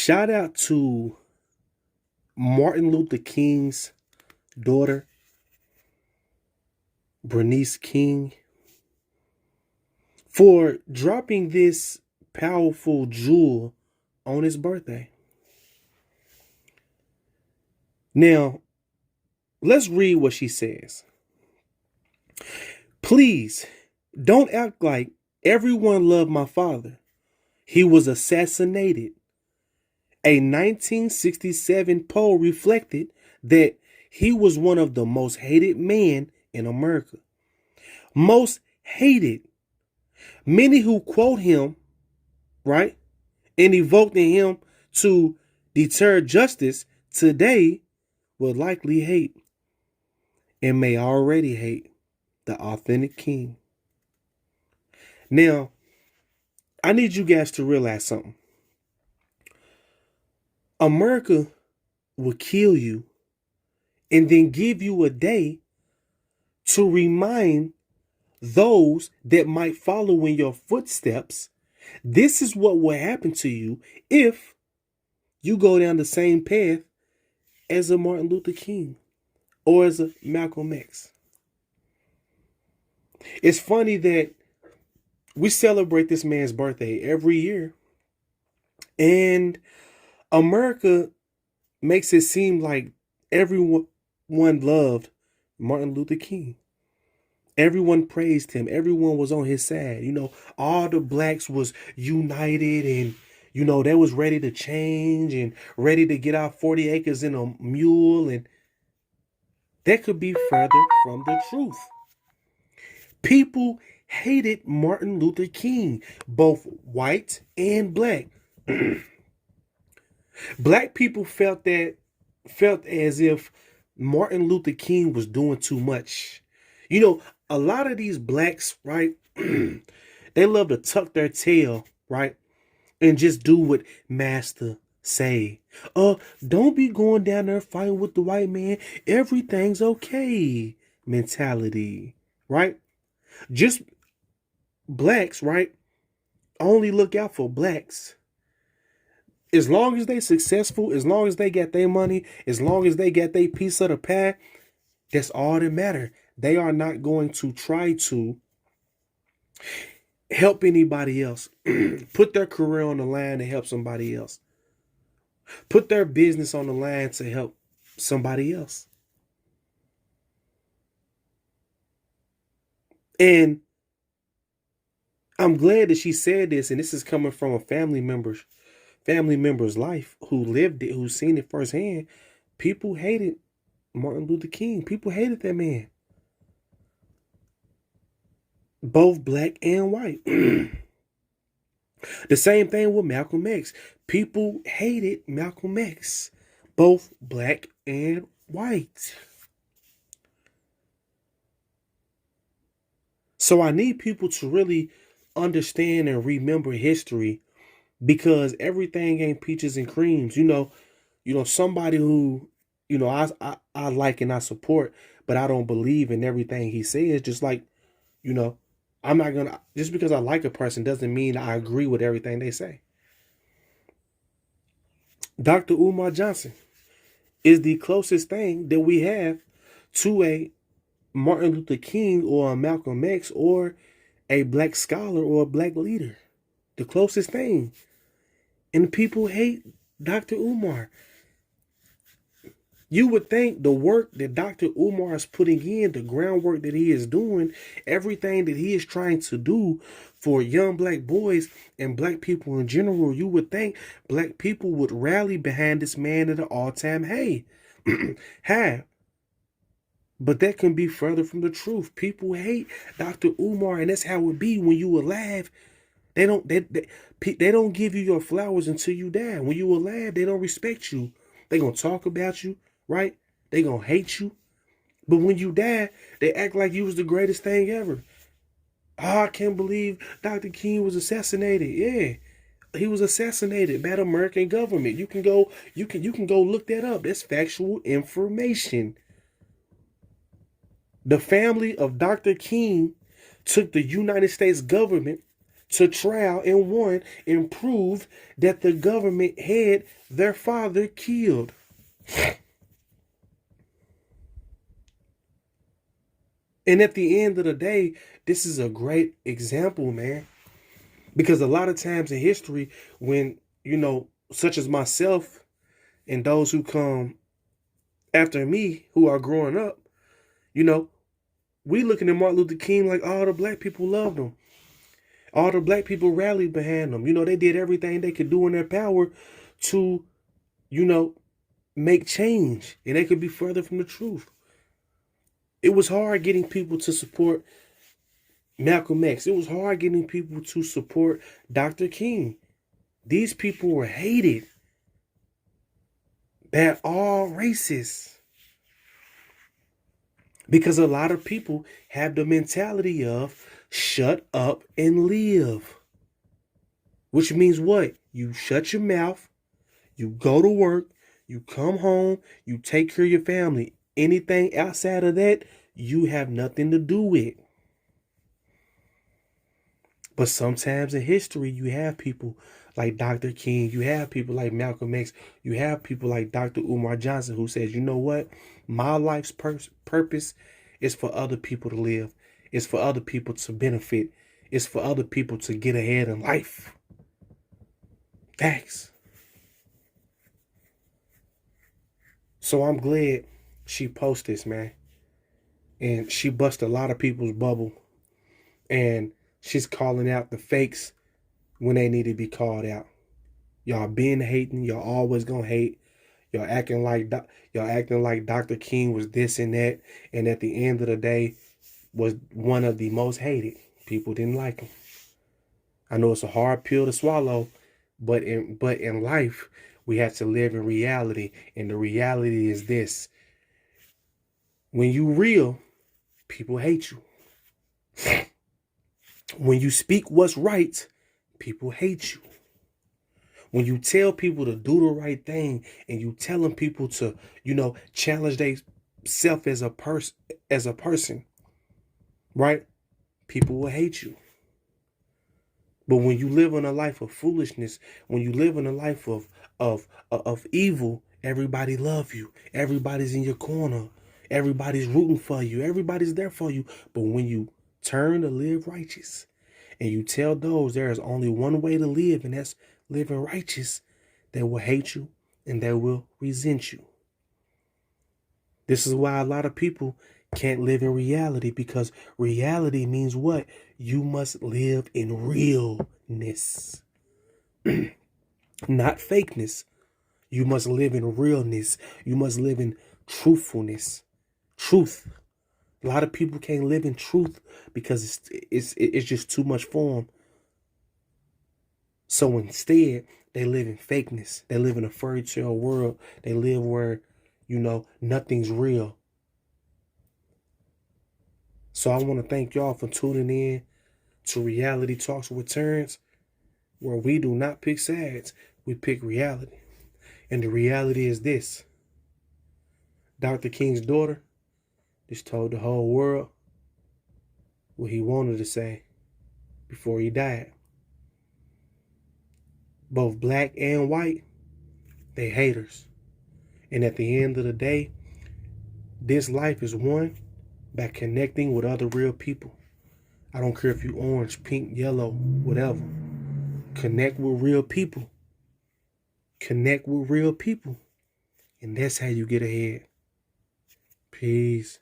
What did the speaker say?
Shout out to Martin Luther King's daughter, Bernice King, for dropping this powerful jewel on his birthday. Now, let's read what she says. Please don't act like everyone loved my father. He was assassinated. A 1967 poll reflected that he was one of the most hated men in America. Most hated. Many who quote him, right, and evoked in him to deter justice today will likely hate and may already hate the authentic king. Now, I need you guys to realize something. America will kill you and then give you a day to remind those that might follow in your footsteps. This is what will happen to you if you go down the same path as a Martin Luther King or as a Malcolm X. It's funny that we celebrate this man's birthday every year, and America makes it seem like everyone loved Martin Luther King. Everyone praised him. Everyone was on his side. All the blacks was united, and they was ready to change and ready to get out 40 acres in a mule, and that could be further from the truth. People hated Martin Luther King, both white and black. Black people felt as if Martin Luther King was doing too much. A lot of these blacks, right, they love to tuck their tail, right, and just do what master say. Don't be going down there fighting with the white man. Everything's okay mentality, right? Just blacks, right, only look out for blacks. As long as they successful, as long as they got their money, as long as they got their piece of the pie, that's all that matter. They are not going to try to help anybody else. Put their career on the line to help somebody else. Put their business on the line to help somebody else. And I'm glad that she said this, and this is coming from a family member's life who lived it, who's seen it firsthand. People hated Martin Luther King. People hated that man. Both black and white. The same thing with Malcolm X. People hated Malcolm X. Both black and white. So I need people to really understand and remember history, because everything ain't peaches and creams. Somebody who, I like and I support, but I don't believe in everything he says. Just like, I'm not gonna, just because I like a person doesn't mean I agree with everything they say. Dr. Umar Johnson is the closest thing that we have to a Martin Luther King or a Malcolm X or a black scholar or a black leader. The closest thing. And people hate Dr. Umar. You would think the work that Dr. Umar is putting in, the groundwork that he is doing, everything that he is trying to do for young black boys and black people in general, you would think black people would rally behind this man at an all-time high. But that can be further from the truth. People hate Dr. Umar, and that's how it be when you alive. They don't give you your flowers until you die. When you alive, they don't respect you. They gonna talk about you, right? They gonna hate you. But when you die, they act like you was the greatest thing ever. Oh, I can't believe Dr. King was assassinated. Yeah, he was assassinated by the American government. You can go look that up. That's factual information. The family of Dr. King took the United States government to trial and won and proved that the government had their father killed. And at the end of the day, this is a great example, man. Because a lot of times in history, when, such as myself and those who come after me who are growing up, you know, we looking at Martin Luther King like all the black people loved him. All the black people rallied behind him. They did everything they could do in their power to, make change. And they could be further from the truth. It was hard getting people to support Malcolm X. It was hard getting people to support Dr. King. These people were hated by all races. Because a lot of people have the mentality of shut up and live. Which means what? You shut your mouth, you go to work, you come home, you take care of your family. Anything outside of that, you have nothing to do with. But sometimes in history, you have people like Dr. King, you have people like Malcolm X, you have people like Dr. Umar Johnson who says, you know what? My life's purpose is for other people to live. It's for other people to benefit. It's for other people to get ahead in life. Thanks. So I'm glad she posted this, man. And she busted a lot of people's bubble. And she's calling out the fakes when they need to be called out. Y'all been hating. Y'all always gonna hate. Y'all acting like Dr. King was this and that. And at the end of the day, was one of the most hated. People didn't like him. I know it's a hard pill to swallow, but in life, we have to live in reality. And the reality is this. When you real, people hate you. When you speak what's right, people hate you. When you tell people to do the right thing and you telling people to, challenge themselves as a person, right? People will hate you. But when you live in a life of foolishness, when you live in a life of evil, everybody love you. Everybody's in your corner. Everybody's rooting for you. Everybody's there for you. But when you turn to live righteous and you tell those there is only one way to live, and that's living righteous, they will hate you and they will resent you. This is why a lot of people can't live in reality, because reality means what? You must live in realness, not fakeness. You must live in realness. You must live in truthfulness, truth. A lot of people can't live in truth because it's just too much for them. So instead, they live in fakeness. They live in a fairy tale world. They live where, nothing's real. So I want to thank y'all for tuning in to Reality Talks with Terrence, where we do not pick sides. We pick reality. And the reality is this. Dr. King's daughter just told the whole world what he wanted to say before he died. Both black and white, they haters. And at the end of the day, this life is won by connecting with other real people. I don't care if you orange, pink, yellow, whatever. Connect with real people. Connect with real people. And that's how you get ahead. Peace.